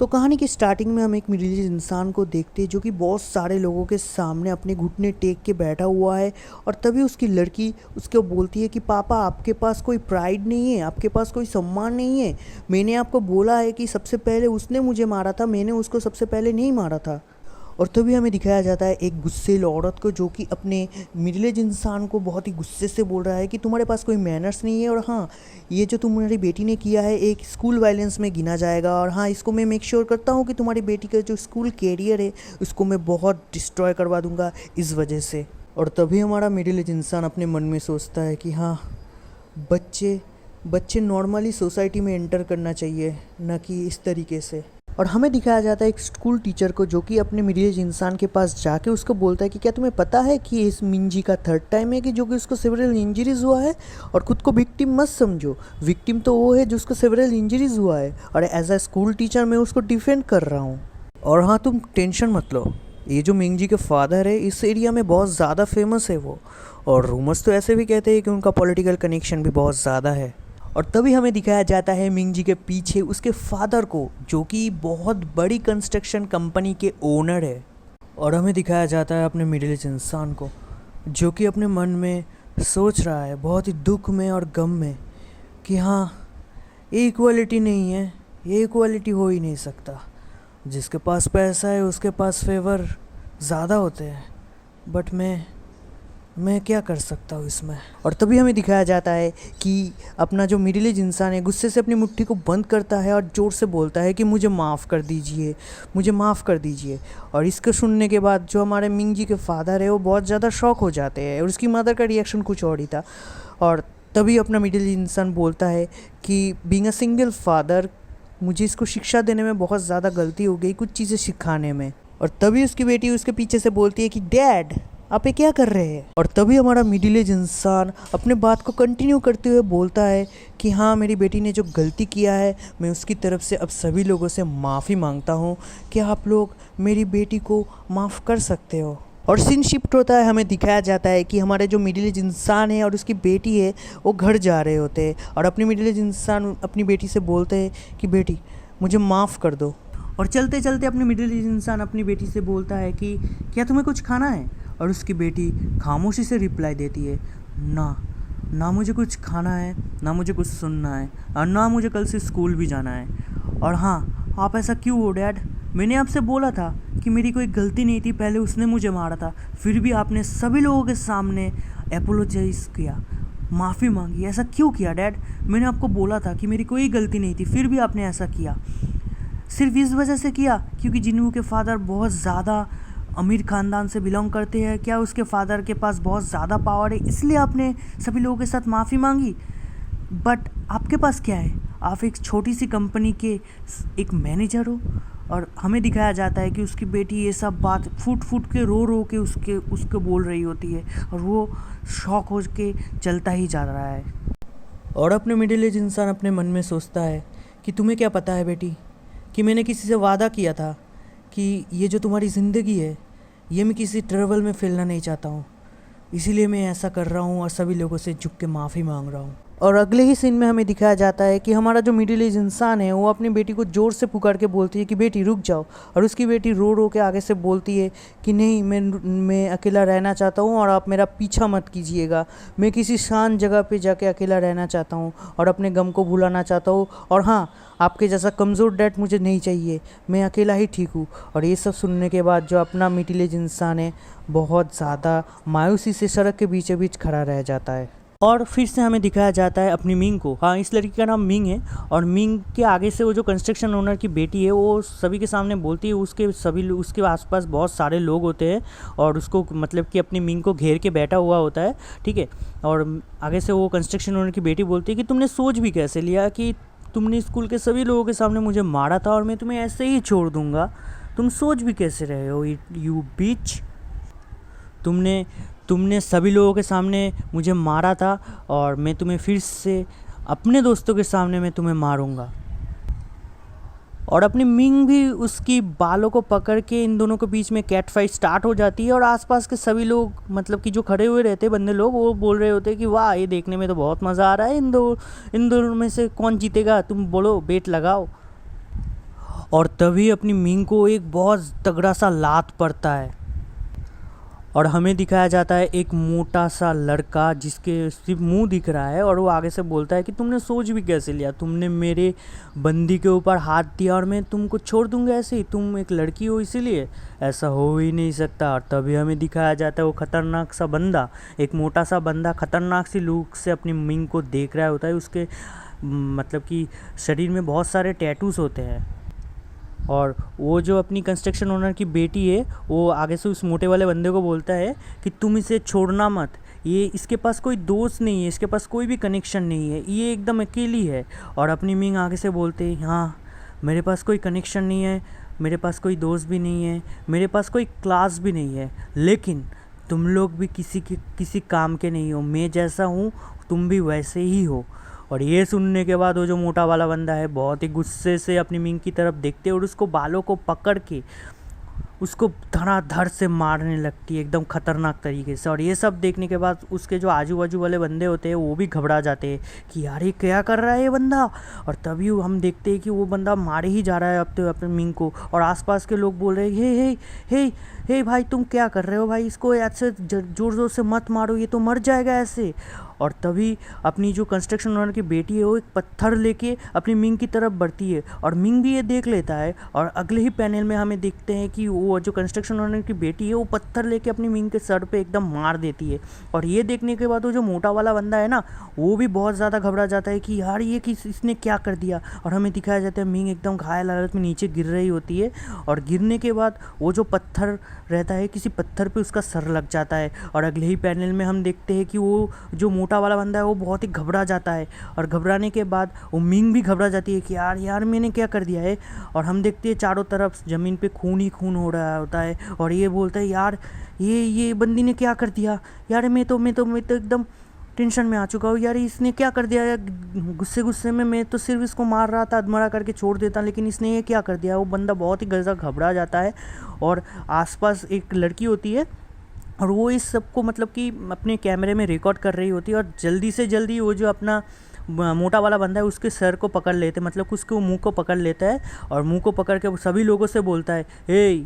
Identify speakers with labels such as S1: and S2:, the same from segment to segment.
S1: तो कहानी की स्टार्टिंग में हम एक मिडिल एज इंसान को देखते हैं जो कि बहुत सारे लोगों के सामने अपने घुटने टेक के बैठा हुआ है। और तभी उसकी लड़की उसको बोलती है कि पापा आपके पास कोई प्राइड नहीं है, आपके पास कोई सम्मान नहीं है। मैंने आपको बोला है कि सबसे पहले उसने मुझे मारा था, मैंने उसको सबसे पहले नहीं मारा था। और तभी हमें दिखाया जाता है एक गुस्सैल औरत को जो कि अपने मिडिल एज इंसान को बहुत ही गुस्से से बोल रहा है कि तुम्हारे पास कोई मैनर्स नहीं है, और हाँ, ये जो तुम्हारी बेटी ने किया है एक स्कूल वायलेंस में गिना जाएगा, और हाँ, इसको मैं मेक श्योर करता हूँ कि तुम्हारी बेटी का जो स्कूल कैरियर है उसको मैं बहुत डिस्ट्रॉय करवा दूंगा इस वजह से। और तभी हमारा मिडिल एज इंसान अपने मन में सोचता है कि हाँ, बच्चे बच्चे नॉर्मली सोसाइटी में एंटर करना चाहिए, न कि इस तरीके से। और हमें दिखाया जाता है एक स्कूल टीचर को जो कि अपने मिडिल एज इंसान के पास जाके उसको बोलता है कि क्या तुम्हें पता है कि इस मिंजी का थर्ड टाइम है कि जो कि उसको सेवरल इंजरीज हुआ है। और खुद को विक्टिम मत समझो, विक्टिम तो वो है जो उसको सेवरल इंजरीज हुआ है, और एज अ स्कूल टीचर मैं उसको डिफेंड कर रहा हूँ। और हाँ, तुम टेंशन मत लो, ये जो मिंजी के फादर है इस एरिया में बहुत ज़्यादा फेमस है वो, और रूमर्स तो ऐसे भी कहते हैं कि उनका पॉलिटिकल कनेक्शन भी बहुत ज़्यादा है। और तभी हमें दिखाया जाता है मिंगजी के पीछे उसके फादर को जो कि बहुत बड़ी कंस्ट्रक्शन कंपनी के ओनर है। और हमें दिखाया जाता है अपने मिडिल एज इंसान को जो कि अपने मन में सोच रहा है बहुत ही दुख में और गम में कि हाँ, ये इक्वालिटी नहीं है, ये इक्वालिटी हो ही नहीं सकता। जिसके पास पैसा है उसके पास फेवर ज़्यादा होते हैं, बट मैं क्या कर सकता हूँ इसमें। और तभी हमें दिखाया जाता है कि अपना जो मिडिल एज इंसान है गुस्से से अपनी मुट्ठी को बंद करता है और ज़ोर से बोलता है कि मुझे माफ़ कर दीजिए, मुझे माफ़ कर दीजिए। और इसको सुनने के बाद जो हमारे मिंगजी के फादर है वो बहुत ज़्यादा शॉक हो जाते हैं, और उसकी मदर का रिएक्शन कुछ और ही था। और तभी अपना मिडिल एज इंसान बोलता है कि बीइंग अ सिंगल फादर मुझे इसको शिक्षा देने में बहुत ज़्यादा गलती हो गई, कुछ चीज़ें सिखाने में। और तभी उसकी बेटी उसके पीछे से बोलती है कि डैड आप ये क्या कर रहे हैं। और तभी हमारा मिडिल एज इंसान अपने बात को कंटिन्यू करते हुए बोलता है कि हाँ, मेरी बेटी ने जो गलती किया है मैं उसकी तरफ से अब सभी लोगों से माफ़ी मांगता हूँ, कि आप लोग मेरी बेटी को माफ़ कर सकते हो। और सीन शिफ्ट होता है, हमें दिखाया जाता है कि हमारे जो मिडिल एज इंसान है और उसकी बेटी है वो घर जा रहे होते हैं, और अपनी मिडिल एज इंसान अपनी बेटी से बोलते हैं कि बेटी मुझे माफ़ कर दो। और चलते चलते अपनी मिडिल एज इंसान अपनी बेटी से बोलता है कि क्या तुम्हें कुछ खाना है। और उसकी बेटी खामोशी से रिप्लाई देती है, ना मुझे कुछ खाना है, ना मुझे कुछ सुनना है, और ना मुझे कल से स्कूल भी जाना है। और हाँ, आप ऐसा क्यों हो डैड, मैंने आपसे बोला था कि मेरी कोई गलती नहीं थी, पहले उसने मुझे मारा था, फिर भी आपने सभी लोगों के सामने एपोलोजाइज़ किया, माफ़ी मांगी। ऐसा क्यों किया डैड, मैंने आपको बोला था कि मेरी कोई गलती नहीं थी, फिर भी आपने ऐसा किया। सिर्फ इस वजह से किया क्योंकि जिन्नू के फादर बहुत ज़्यादा अमीर ख़ानदान से बिलोंग करते हैं, क्या उसके फादर के पास बहुत ज़्यादा पावर है इसलिए आपने सभी लोगों के साथ माफ़ी मांगी। बट आपके पास क्या है, आप एक छोटी सी कंपनी के एक मैनेजर हो। और हमें दिखाया जाता है कि उसकी बेटी ये सब बात फूट फूट के रो के उसके बोल रही होती है, और वो शॉक हो के चलता ही जा रहा है। और अपने मिडिल एज इंसान अपने मन में सोचता है कि तुम्हें क्या पता है बेटी, कि मैंने किसी से वादा किया था कि ये जो तुम्हारी ज़िंदगी है ये मैं किसी ट्रबल में फैलना नहीं चाहता हूँ, इसीलिए मैं ऐसा कर रहा हूँ और सभी लोगों से झुक के माफ़ी मांग रहा हूँ। और अगले ही सीन में हमें दिखाया जाता है कि हमारा जो मिडिल एज इंसान है वो अपनी बेटी को ज़ोर से पुकार के बोलती है कि बेटी रुक जाओ। और उसकी बेटी रो के आगे से बोलती है कि नहीं, मैं अकेला रहना चाहता हूँ और आप मेरा पीछा मत कीजिएगा, मैं किसी शांत जगह पे जाके अकेला रहना चाहता हूँ और अपने गम को भुलाना चाहता हूँ। और हाँ, आपके जैसा कमज़ोर डैड मुझे नहीं चाहिए, मैं अकेला ही ठीक हूँ। और ये सब सुनने के बाद जो अपना मिडिल एज इंसान है बहुत ज़्यादा मायूसी से सड़क के बीचों बीच खड़ा रह जाता है। और फिर से हमें दिखाया जाता है अपनी मिंग को। हाँ, इस लड़की का नाम मिंग है, और मिंग के आगे से वो जो कंस्ट्रक्शन ओनर की बेटी है वो सभी के सामने बोलती है, उसके आसपास बहुत सारे लोग होते हैं और उसको मतलब कि अपनी मिंग को घेर के बैठा हुआ होता है, ठीक है। और आगे से वो कंस्ट्रक्शन ओनर की बेटी बोलती है कि तुमने सोच भी कैसे लिया कि तुमने स्कूल के सभी लोगों के सामने मुझे मारा था और मैं तुम्हें ऐसे ही छोड़ दूँगा, तुम सोच भी कैसे रहे हो यू बीच, तुमने सभी लोगों के सामने मुझे मारा था और मैं तुम्हें फिर से अपने दोस्तों के सामने मैं तुम्हें मारूंगा। और अपनी मिंग भी उसकी बालों को पकड़ के इन दोनों के बीच में कैट फाइट स्टार्ट हो जाती है। और आसपास के सभी लोग मतलब कि जो खड़े हुए रहते हैं बंदे लोग, वो बोल रहे होते हैं कि वाह, ये देखने में तो बहुत मज़ा आ रहा है, इन दोनों में से कौन जीतेगा, तुम बोलो, बेट लगाओ। और तभी अपनी मिंग को एक बहुत तगड़ा सा लात पड़ता है और हमें दिखाया जाता है एक मोटा सा लड़का जिसके सिर्फ मुंह दिख रहा है और वो आगे से बोलता है कि तुमने सोच भी कैसे लिया, तुमने मेरे बंदी के ऊपर हाथ दिया और मैं तुमको छोड़ दूंगा ऐसे ही, तुम एक लड़की हो इसीलिए, ऐसा हो ही नहीं सकता। और तभी हमें दिखाया जाता है वो खतरनाक सा बंदा, एक मोटा सा बंदा खतरनाक सी लुक से अपनी मिंग को देख रहा होता है। उसके मतलब कि शरीर में बहुत सारे टैटूज होते हैं और वो जो अपनी कंस्ट्रक्शन ओनर की बेटी है वो आगे से उस मोटे वाले बंदे को बोलता है कि तुम इसे छोड़ना मत, ये इसके पास कोई दोस्त नहीं है, इसके पास कोई भी कनेक्शन नहीं है, ये एकदम अकेली है। और अपनी मिंग आगे से बोलते हैं हाँ मेरे पास कोई कनेक्शन नहीं है, मेरे पास कोई दोस्त भी नहीं है, मेरे पास कोई क्लास भी नहीं है, लेकिन तुम लोग भी किसी काम के नहीं हो, मैं जैसा हूँ तुम भी वैसे ही हो। और ये सुनने के बाद वो जो मोटा वाला बंदा है बहुत ही गुस्से से अपनी मिंग की तरफ देखते और उसको बालों को पकड़ के उसको धड़ाधड़ से मारने लगती है एकदम खतरनाक तरीके से। और ये सब देखने के बाद उसके जो आजू बाजू वाले बंदे होते हैं वो भी घबरा जाते हैं कि यार ये क्या कर रहा है ये बंदा। और तभी हम देखते हैं कि वो बंदा मारे ही जा रहा है अब तो अपने मिंग को, और आसपास के लोग बोल रहे हैं हे हे हे हे भाई तुम क्या कर रहे हो भाई, इसको ऐसे ज़ोर ज़ोर से मत मारो, ये तो मर जाएगा ऐसे। और तभी अपनी जो कंस्ट्रक्शन ओनर की बेटी है वो एक पत्थर लेके अपनी मिंग की तरफ बढ़ती है और मिंग भी ये देख लेता है। और अगले ही पैनल में हमें देखते हैं कि वो जो कंस्ट्रक्शन ओनर की बेटी है वो पत्थर लेके अपनी मिंग के सर पे एकदम मार देती है। और ये देखने के बाद वो जो मोटा वाला बंदा है ना वो भी बहुत ज़्यादा घबरा जाता है कि यार ये इसने क्या कर दिया। और हमें दिखाया जाता है मिंग एकदम घायल हालत में नीचे गिर रही होती है और गिरने के बाद वो जो पत्थर रहता है किसी पत्थर पे उसका सर लग जाता है। और अगले ही पैनल में हम देखते हैं कि वो जो मोटा वाला बंदा है वो बहुत ही घबरा जाता है और घबराने के बाद वो मिंग भी घबरा जाती है कि यार यार मैंने क्या कर दिया है। और हम देखते हैं चारों तरफ ज़मीन पे खून ही खून हो रहा होता है और ये बोलता है यार ये बंदी ने क्या कर दिया यार, मैं तो एकदम टेंशन में आ चुका हूँ यार, इसने क्या कर दिया यार, गुस्से गुस्से में मैं तो सिर्फ इसको मार रहा था, अधमरा करके छोड़ देता, लेकिन इसने ये क्या कर दिया। वो बंदा बहुत ही ज़्यादा घबरा जाता है और आसपास एक लड़की होती है और वो इस सब को मतलब कि अपने कैमरे में रिकॉर्ड कर रही होती है और जल्दी से जल्दी वो जो अपना मोटा वाला बंदा है उसके सर को पकड़ लेते, मतलब उसके मुंह को पकड़ लेता है और मुंह को पकड़ के सभी लोगों से बोलता है हे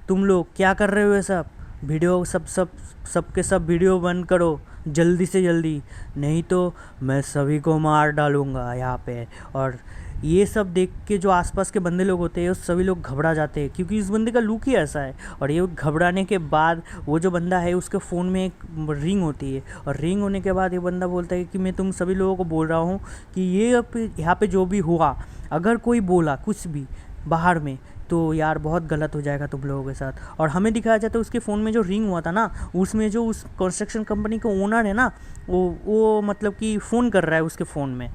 S1: तुम लोग क्या कर रहे हो, ये सब वीडियो सब के सब वीडियो बंद करो जल्दी से जल्दी, नहीं तो मैं सभी को मार डालूँगा यहाँ पे। और ये सब देख के जो आसपास के बंदे लोग होते हैं सभी लोग घबरा जाते हैं क्योंकि इस बंदे का लुक ही ऐसा है। और ये घबराने के बाद वो जो बंदा है उसके फ़ोन में एक रिंग होती है और रिंग होने के बाद ये बंदा बोलता है कि मैं तुम सभी लोगों को बोल रहा हूँ कि ये यहाँ पे जो भी हुआ अगर कोई बोला कुछ भी बाहर में तो यार बहुत गलत हो जाएगा तुम लोगों के साथ। और हमें दिखाया जाता है उसके फ़ोन में जो रिंग हुआ था ना उसमें जो उस कंस्ट्रक्शन कंपनी का ओनर है ना वो मतलब कि फ़ोन कर रहा है उसके फ़ोन में।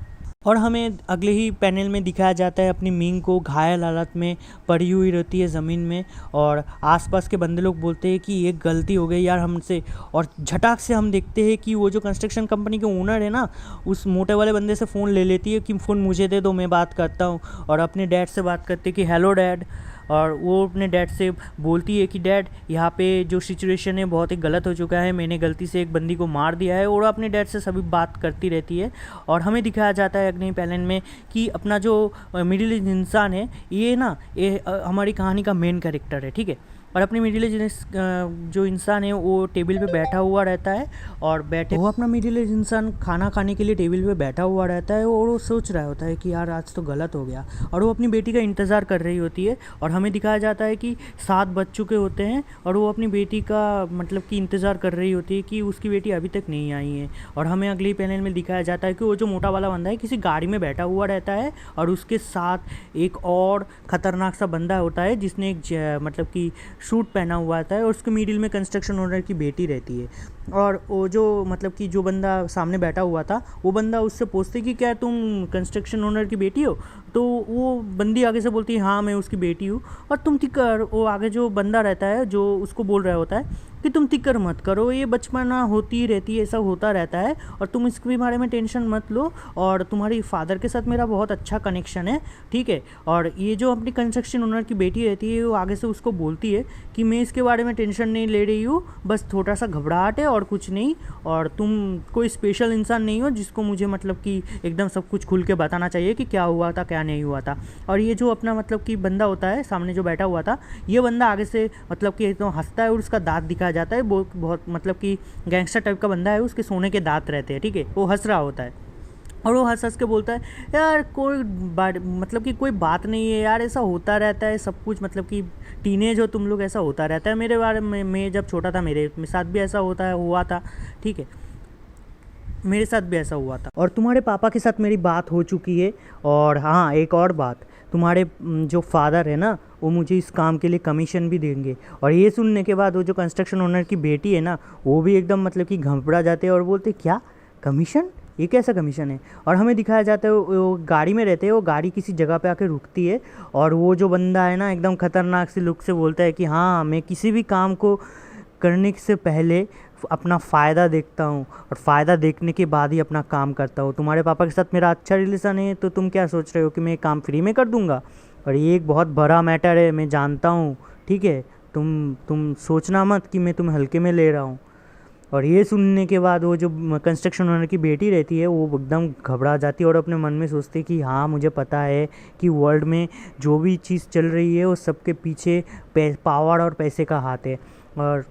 S1: और हमें अगले ही पैनल में दिखाया जाता है अपनी मिंग को घायल हालत में पड़ी हुई रहती है ज़मीन में और आसपास के बंदे लोग बोलते हैं कि ये गलती हो गई यार हमसे। और झटाक से हम देखते हैं कि वो जो कंस्ट्रक्शन कंपनी के ओनर है ना उस मोटे वाले बंदे से फ़ोन ले लेती है कि फ़ोन मुझे दे दो मैं बात करता हूँ। और अपने डैड से बात करते हैं कि हेलो डैड, और वो अपने डैड से बोलती है कि डैड यहाँ पे जो सिचुएशन है बहुत ही गलत हो चुका है, मैंने गलती से एक बंदी को मार दिया है। और अपने डैड से सभी बात करती रहती है। और हमें दिखाया जाता है अगले पैनल में कि अपना जो मिडिल एज इंसान है ये ना ये हमारी कहानी का मेन कैरेक्टर है, ठीक है। और अपने मिडिल एज जो इंसान है वो टेबल पे बैठा हुआ रहता है और वो अपना मिडिल एज इंसान खाना खाने के लिए टेबल पे बैठा हुआ रहता है और वो सोच रहा होता है कि यार आज तो गलत हो गया। और वो अपनी बेटी का इंतज़ार कर रही होती है और हमें दिखाया जाता है कि 7 बज चुके होते हैं और वो अपनी बेटी का मतलब कि इंतज़ार कर रही होती है कि उसकी बेटी अभी तक नहीं आई है। और हमें अगले पैनल में दिखाया जाता है कि वो जो मोटा वाला बंदा है किसी गाड़ी में बैठा हुआ रहता है और उसके साथ एक और ख़तरनाक सा बंदा होता है जिसने एक मतलब कि सूट पहना हुआ आता है और उसके मिडिल में कंस्ट्रक्शन ओनर की बेटी रहती है। और वो जो मतलब कि जो बंदा सामने बैठा हुआ था वो बंदा उससे पूछते कि क्या तुम कंस्ट्रक्शन ओनर की बेटी हो, तो वो बंदी आगे से बोलती है हाँ मैं उसकी बेटी हूँ। और तुम तिक्कर, वो आगे जो बंदा रहता है जो उसको बोल रहा होता है कि तुम तिक्कर मत करो, ये बचपना होती रहती है, ऐसा होता रहता है और तुम इसके बारे में टेंशन मत लो और तुम्हारी फादर के साथ मेरा बहुत अच्छा कनेक्शन है, ठीक है। और ये जो अपनी कंस्ट्रक्शन ओनर की बेटी रहती है वो आगे से उसको बोलती है कि मैं इसके बारे में टेंशन नहीं ले रही हूँ, बस थोड़ा सा घबराहट है और कुछ नहीं, और तुम कोई स्पेशल इंसान नहीं हो जिसको मुझे मतलब कि एकदम सब कुछ खुल के बताना चाहिए कि क्या हुआ था क्या
S2: क्या नहीं हुआ था। और ये जो अपना मतलब कि बंदा होता है सामने जो बैठा हुआ था, ये बंदा आगे से मतलब कि एकदम हंसता है और उसका दांत दिखाया जाता है। बहुत बहुत मतलब कि गैंगस्टर टाइप का बंदा है, उसके सोने के दांत रहते हैं, ठीक है। वो हंस रहा होता है और वो हंस हंस के बोलता है, यार कोई बात मतलब कि कोई बात नहीं है यार, ऐसा होता रहता है सब कुछ, मतलब कि टीनेज हो तुम लोग, ऐसा होता रहता है। मेरे बारे में मैं जब छोटा था मेरे साथ भी ऐसा हुआ था, ठीक है, मेरे साथ भी ऐसा हुआ था। और तुम्हारे पापा के साथ मेरी बात हो चुकी है। और हाँ, एक और बात, तुम्हारे जो फादर है ना, वो मुझे इस काम के लिए कमीशन भी देंगे। और ये सुनने के बाद वो जो कंस्ट्रक्शन ओनर की बेटी है ना, वो भी एकदम मतलब कि घबरा जाते हैं और बोलते, क्या कमीशन, ये कैसा कमीशन है। और हमें दिखाया जाता है वो गाड़ी में रहते हैं, वो गाड़ी किसी जगह पे आके रुकती है और वो जो बंदा है ना एकदम खतरनाक सी लुक से बोलता है कि हाँ, मैं किसी भी काम को करने से पहले अपना फ़ायदा देखता हूँ और फ़ायदा देखने के बाद ही अपना काम करता हूँ। तुम्हारे पापा के साथ मेरा अच्छा रिलेशन है, तो तुम क्या सोच रहे हो कि मैं ये काम फ्री में कर दूँगा। और ये एक बहुत बड़ा मैटर है, मैं जानता हूँ, ठीक है। तुम सोचना मत कि मैं तुम्हें हल्के में ले रहा हूँ। और ये सुनने के बाद वो जो कंस्ट्रक्शन ओनर की बेटी रहती है, वो एकदम घबरा जाती है और अपने मन में सोचती है कि हाँ, मुझे पता है कि वर्ल्ड में जो भी चीज़ चल रही है वो सबके पीछे पावर और पैसे का हाथ है। और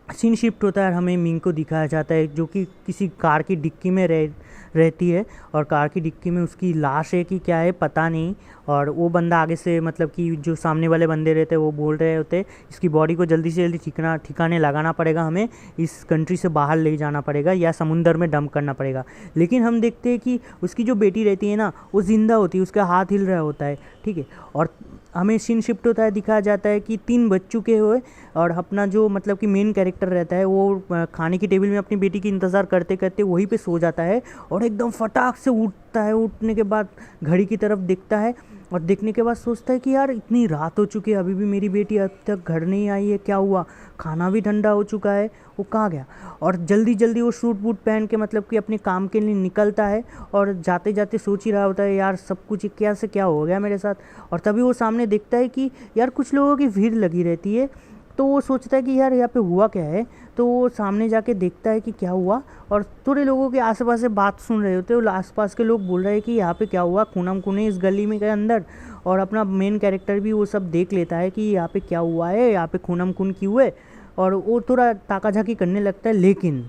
S2: सीन शिफ्ट होता है और हमें मिंग को दिखाया जाता है जो कि किसी कार की डिक्की में रहती है। और कार की डिक्की में उसकी लाश है कि क्या है पता नहीं। और वो बंदा आगे से मतलब कि जो सामने वाले बंदे रहते हैं वो बोल रहे होते, इसकी बॉडी को जल्दी से जल्दी ठिकाने लगाना पड़ेगा, हमें इस कंट्री से बाहर ले जाना पड़ेगा या समुंदर में डंप करना पड़ेगा। लेकिन हम देखते हैं कि उसकी जो बेटी रहती है ना, वो ज़िंदा होती है, उसका हाथ हिल रहा होता है, ठीक है। और हमें सीन शिफ्ट होता है, दिखाया जाता है कि 3 बज चुके हुए और अपना जो मतलब कि मेन कैरेक्टर रहता है वो खाने की टेबल में अपनी बेटी की इंतज़ार करते करते वहीं पे सो जाता है। और एकदम फटाक से उठता है, उठने के बाद घड़ी की तरफ देखता है और देखने के बाद सोचता है कि यार इतनी रात हो चुकी है, अभी भी मेरी बेटी अब तक घर नहीं आई है, क्या हुआ, खाना भी ठंडा हो चुका है, वो कहाँ गया। और जल्दी जल्दी वो सूट बूट पहन के मतलब कि अपने काम के लिए निकलता है और जाते जाते सोच ही रहा होता है, यार सब कुछ क्या से क्या हो गया मेरे साथ। और तभी वो सामने देखता है कि यार कुछ लोगों की भीड़ लगी रहती है। तो वो सोचता है कि यार यहाँ पे हुआ क्या है। तो वो सामने जाके देखता है कि क्या हुआ और थोड़े लोगों के आस पास से बात सुन रहे होते हैं। वो आस पास के लोग बोल रहे हैं कि यहाँ पे क्या हुआ, खूनम खूने इस गली में के अंदर। और अपना मेन कैरेक्टर भी वो सब देख लेता है कि यहाँ पे क्या हुआ है, यहाँ पे खूनम खून क्यों है। और वो थोड़ा ताकाझाकी करने लगता है, लेकिन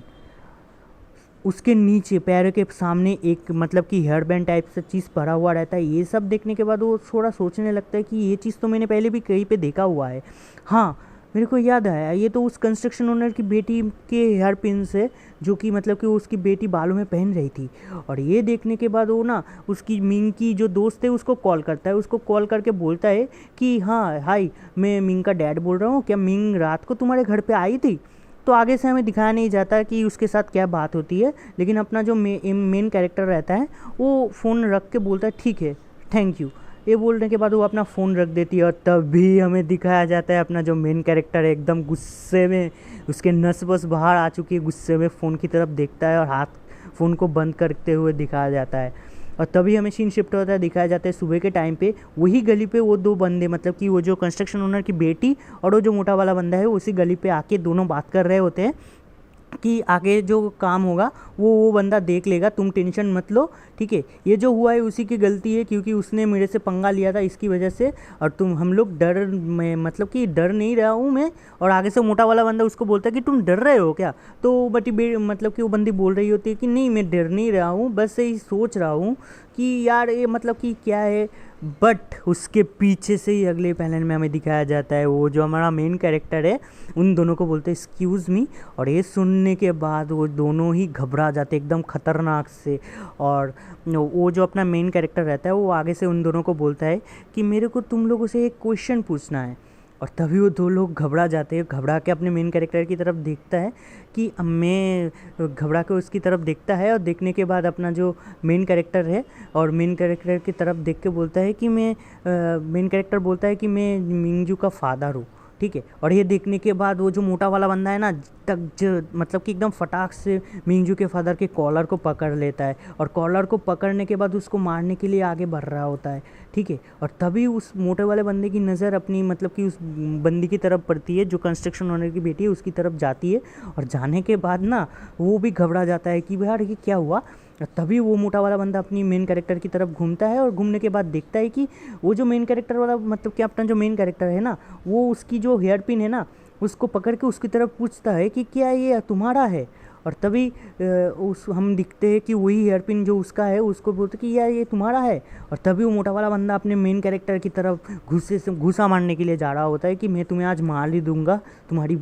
S2: उसके नीचे पैरों के सामने एक मतलब कि हेयर बैंड टाइप से चीज़ पड़ा हुआ रहता है। ये सब देखने के बाद वो थोड़ा सोचने लगता है कि ये चीज़ तो मैंने पहले भी कहीं पे देखा हुआ है। हाँ, मेरे को याद आया, ये तो उस कंस्ट्रक्शन ओनर की बेटी के हेयर पिन्स है जो कि मतलब कि उसकी बेटी बालों में पहन रही थी। और ये देखने के बाद वो ना उसकी मिंग की जो दोस्त है उसको कॉल करता है, उसको कॉल करके बोलता है कि हाँ हाय, मैं मिंग का डैड बोल रहा हूँ, क्या मिंग रात को तुम्हारे घर पे आई थी। तो आगे से हमें दिखाया नहीं जाता कि उसके साथ क्या बात होती है, लेकिन अपना जो मेन कैरेक्टर रहता है वो फ़ोन रख के बोलता है ठीक है, थैंक यू। ये बोलने के बाद वो अपना फ़ोन रख देती है और तभी हमें दिखाया जाता है अपना जो मेन कैरेक्टर है एकदम गुस्से में, उसके नस बस बाहर आ चुकी है, गुस्से में फ़ोन की तरफ देखता है और फ़ोन को बंद करते हुए दिखाया जाता है। और तभी हमें सीन शिफ्ट होता है, दिखाया जाता है सुबह के टाइम पे वही गली पे वो 2 बंदे मतलब कि वो जो कंस्ट्रक्शन ओनर की बेटी और वो जो मोटा वाला बंदा है उसी गली पे आके दोनों बात कर रहे होते हैं कि आगे जो काम होगा वो बंदा देख लेगा, तुम टेंशन मत लो, ठीक है। ये जो हुआ है उसी की गलती है क्योंकि उसने मेरे से पंगा लिया था इसकी वजह से। और हम लोग मैं मतलब कि डर नहीं रहा हूँ मैं। और आगे से मोटा वाला बंदा उसको बोलता है कि तुम डर रहे हो क्या। तो मतलब कि वो बंदी बोल रही होती है कि नहीं, मैं डर नहीं रहा हूँ, बस यही सोच रहा हूँ कि यार ये मतलब कि क्या है। बट उसके पीछे से ही अगले पैनल में हमें दिखाया जाता है वो जो हमारा मेन कैरेक्टर है उन दोनों को बोलते हैं एक्सक्यूज़ मी। और ये सुनने के बाद वो दोनों ही घबरा जाते एकदम ख़तरनाक से। और वो जो अपना मेन कैरेक्टर रहता है वो आगे से उन दोनों को बोलता है कि मेरे को तुम लोगों से एक क्वेश्चन पूछना है। और तभी वो 2 लोग घबरा जाते हैं, घबरा के अपने मेन कैरेक्टर की तरफ देखता है कि मैं घबरा के उसकी तरफ देखता है। और देखने के बाद अपना जो मेन कैरेक्टर है और मेन कैरेक्टर की तरफ देख के बोलता है कि मेन कैरेक्टर बोलता है कि मैं मिंगजू का फादर हूँ, ठीक है। और ये देखने के बाद वो जो मोटा वाला बंदा है ना मतलब कि एकदम फटाक से मिंगजू के फादर के कॉलर को पकड़ लेता है और कॉलर को पकड़ने के बाद उसको मारने के लिए आगे बढ़ रहा होता है, ठीक है। और तभी उस मोटे वाले बंदे की नज़र अपनी मतलब कि उस बंदी की तरफ पड़ती है जो कंस्ट्रक्शन ओनर की बेटी है उसकी तरफ जाती है। और जाने के बाद ना वो भी घबरा जाता है कि यार ये क्या हुआ। तभी वो मोटा वाला बंदा अपनी मेन कैरेक्टर की तरफ घूमता है और घूमने के बाद देखता है कि वो जो मेन कैरेक्टर वाला मतलब कि अपना जो मेन कैरेक्टर है ना, वो उसकी जो हेयर पिन है ना उसको पकड़ के उसकी तरफ पूछता है कि क्या ये तुम्हारा है। और तभी उस हम दिखते हैं कि वही हेयर पिन जो उसका है उसको बोलते कि यार ये तुम्हारा है। और तभी वो मोटा वाला बंदा अपने मेन कैरेक्टर की तरफ घुसा मारने के लिए जा रहा होता है कि मैं तुम्हें आज मार ही दूंगा, तुम्हारी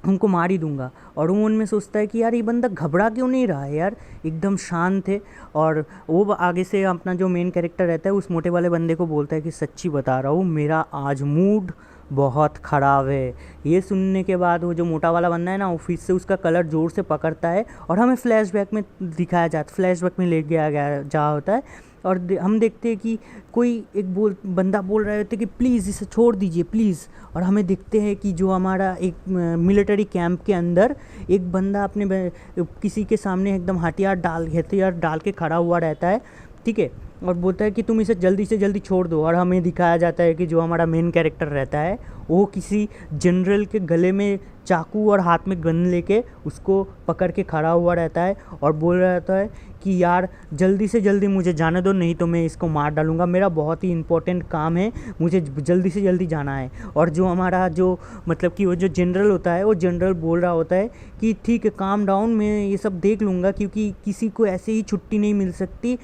S2: हमको मार ही दूंगा। और वो उनमें सोचता है कि यार ये बंदा घबरा क्यों नहीं रहा है यार, एकदम शांत है। और वो आगे से अपना जो मेन कैरेक्टर रहता है उस मोटे वाले बंदे को बोलता है कि सच्ची बता रहा हूँ, मेरा आज मूड बहुत ख़राब है। ये सुनने के बाद वो जो मोटा वाला बंदा है ना, वो फिर से उसका कलर ज़ोर से पकड़ता है और हमें फ्लैशबैक में दिखाया जाता, फ्लैशबैक में ले गया गया जा होता है। और हम देखते हैं कि कोई एक बंदा बोल रहे होते कि प्लीज़ इसे छोड़ दीजिए प्लीज़। और हमें देखते हैं कि जो हमारा एक मिलिट्री कैंप के अंदर एक बंदा अपने किसी के सामने एकदम हथियार डाल के खड़ा हुआ रहता है, ठीक है, और बोलता है कि तुम इसे जल्दी से जल्दी छोड़ दो। और हमें दिखाया जाता है कि जो हमारा मेन कैरेक्टर रहता है वो किसी जनरल के गले में चाकू और हाथ में गन लेके उसको पकड़ के खड़ा हुआ रहता है और बोल रहा रहता है कि यार जल्दी से जल्दी मुझे जाने दो, नहीं तो मैं इसको मार डालूंगा, मेरा बहुत ही इंपॉर्टेंट काम है, मुझे जल्दी से जल्दी जाना है। और जो हमारा जो मतलब कि वो जो जनरल होता है वो जनरल बोल रहा होता है कि ठीक है काम डाउन, मैं ये सब देख लूँगा, क्योंकि किसी को ऐसे ही छुट्टी नहीं मिल सकती,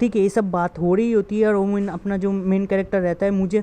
S2: ठीक है, ये सब बात हो रही होती है। और वो अपना जो मेन कैरेक्टर रहता है मुझे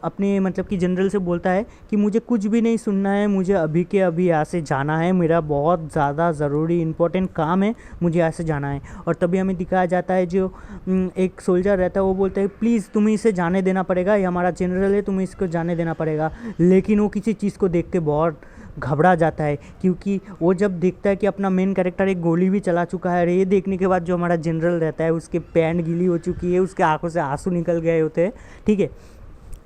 S2: अपने मतलब कि जनरल से बोलता है कि मुझे कुछ भी नहीं सुनना है, मुझे अभी के अभी यहाँ से जाना है, मेरा बहुत ज़्यादा ज़रूरी इंपॉर्टेंट काम है, मुझे यहाँ से जाना है। और तभी हमें दिखाया जाता है जो एक सोल्जर रहता है वो बोलता है प्लीज़ तुम्हें इसे जाने देना पड़ेगा, ये हमारा जनरल है, तुम्हें इसको जाने देना पड़ेगा। लेकिन वो किसी चीज़ को देख के बहुत घबरा जाता है, क्योंकि वो जब देखता है कि अपना मेन कैरेक्टर एक गोली भी चला चुका है। और ये देखने के बाद जो हमारा जनरल रहता है उसके पैंट गीली हो चुकी है, उसके आंखों से आंसू निकल गए होते हैं, ठीक है।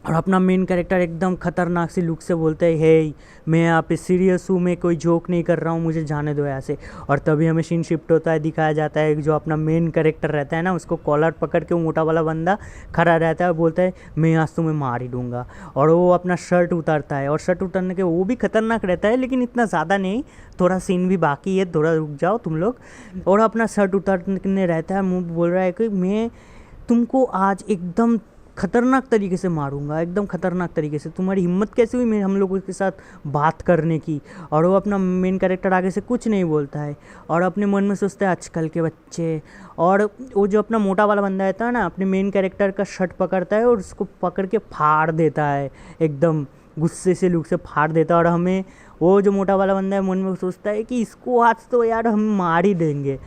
S2: और अपना मेन कैरेक्टर एकदम खतरनाक सी लुक से बोलते हैं हे मैं यहाँ पे सीरियस हूँ, मैं कोई जोक नहीं कर रहा हूँ, मुझे जाने दो यहाँ से। और तभी हमें सीन शिफ्ट होता है, दिखाया जाता है जो अपना मेन कैरेक्टर रहता है ना उसको कॉलर पकड़ के वो मोटा वाला बंदा खड़ा रहता है और बोलता है मैं आज तुम्हें मार ही दूंगा। और वो अपना शर्ट उतारता है और शर्ट उतारने के वो भी खतरनाक रहता है, लेकिन इतना ज़्यादा नहीं, थोड़ा सीन भी बाकी है, थोड़ा रुक जाओ तुम लोग। और अपना शर्ट उतारने रहता है, मुँह बोल रहा है कि मैं तुमको आज एकदम खतरनाक तरीके से मारूंगा, एकदम खतरनाक तरीके से, तुम्हारी हिम्मत कैसे हुई हम लोगों के साथ बात करने की। और वो अपना मेन कैरेक्टर आगे से कुछ नहीं बोलता है और अपने मन में सोचता है आजकल के बच्चे। और वो जो अपना मोटा वाला बंदा रहता है ना, अपने मेन कैरेक्टर का शर्ट पकड़ता है और उसको पकड़ के फाड़ देता है, एकदम गुस्से से लुक से फाड़ देता है। और हमें वो जो मोटा वाला बंदा है मन में सोचता है कि इसको आज तो यार हम मार ही देंगे।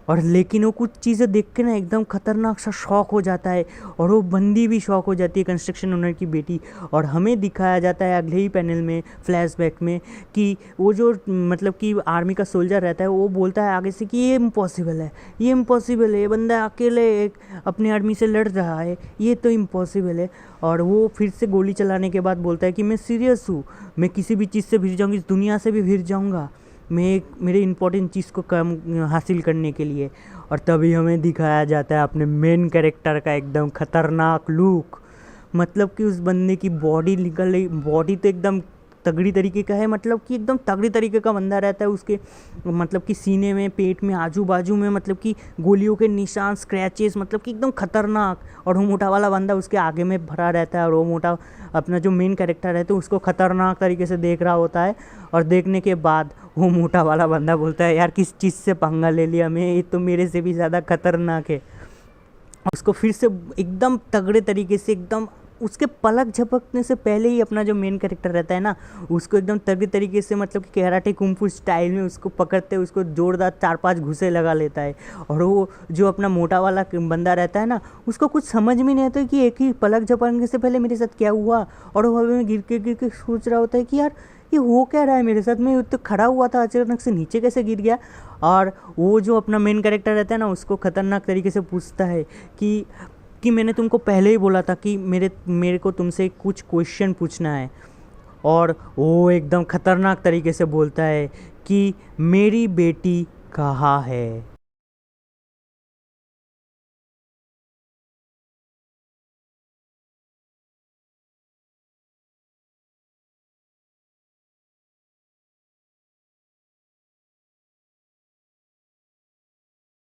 S2: और लेकिन वो कुछ चीज़ें देख के ना एकदम खतरनाक सा शौक हो जाता है और वो बंदी भी शौक हो जाती है, कंस्ट्रक्शन ओनर की बेटी। और हमें दिखाया जाता है अगले ही पैनल में फ्लैशबैक में कि वो जो मतलब कि आर्मी का सोल्जर रहता है वो बोलता है आगे से कि ये इम्पॉसिबल है, ये इम्पॉसिबल है, ये बंदा अकेले एक अपनी आर्मी से लड़ रहा है, ये तो इम्पॉसिबल है। और वो फिर से गोली चलाने के बाद बोलता है कि मैं सीरियस हूँ, मैं किसी भी चीज़ से भिड़ जाऊँगी, इस दुनिया से भी भिड़ जाऊँगा, मैं मेरे इंपॉर्टेंट चीज़ को कम हासिल करने के लिए। और तभी हमें दिखाया जाता है अपने मेन कैरेक्टर का एकदम खतरनाक लुक, मतलब कि उस बंदे की बॉडी बॉडी तो एकदम तगड़ी तरीके का है, मतलब कि एकदम तगड़ी तरीके का बंदा रहता है। उसके मतलब कि सीने में, पेट में, आजू बाजू में मतलब कि गोलियों के निशान, स्क्रैचेस, मतलब कि एकदम खतरनाक। और वो मोटा वाला बंदा उसके आगे में भरा रहता है और वो मोटा अपना जो मेन कैरेक्टर है तो उसको खतरनाक तरीके से देख रहा होता है। और देखने के बाद वो मोटा वाला बंदा बोलता है यार किस चीज़ से पंगा ले लिया मैं, ये तो मेरे से भी ज़्यादा खतरनाक है। उसको फिर से एकदम तगड़े तरीके से, एकदम उसके पलक झपकने से पहले ही अपना जो मेन कैरेक्टर रहता है ना उसको एकदम तगड़े तरीके से मतलब कि कराटे कुंफू स्टाइल में उसको पकड़ते उसको जोरदार 4-5 घुसे लगा लेता है। और वो जो अपना मोटा वाला बंदा रहता है ना उसको कुछ समझ में नहीं आता कि एक ही पलक झपकने से पहले मेरे साथ क्या हुआ। और वो हवा में गिर के सोच रहा होता है कि यार ये हो क्या रहा है मेरे साथ, मैं तो खड़ा हुआ था अचानक से नीचे कैसे गिर गया। और वो जो अपना मेन कैरेक्टर रहता है ना उसको खतरनाक तरीके से पूछता है कि मैंने तुमको पहले ही बोला था कि मेरे को तुमसे कुछ क्वेश्चन पूछना है। और वो एकदम खतरनाक तरीके से बोलता है कि मेरी बेटी कहाँ है।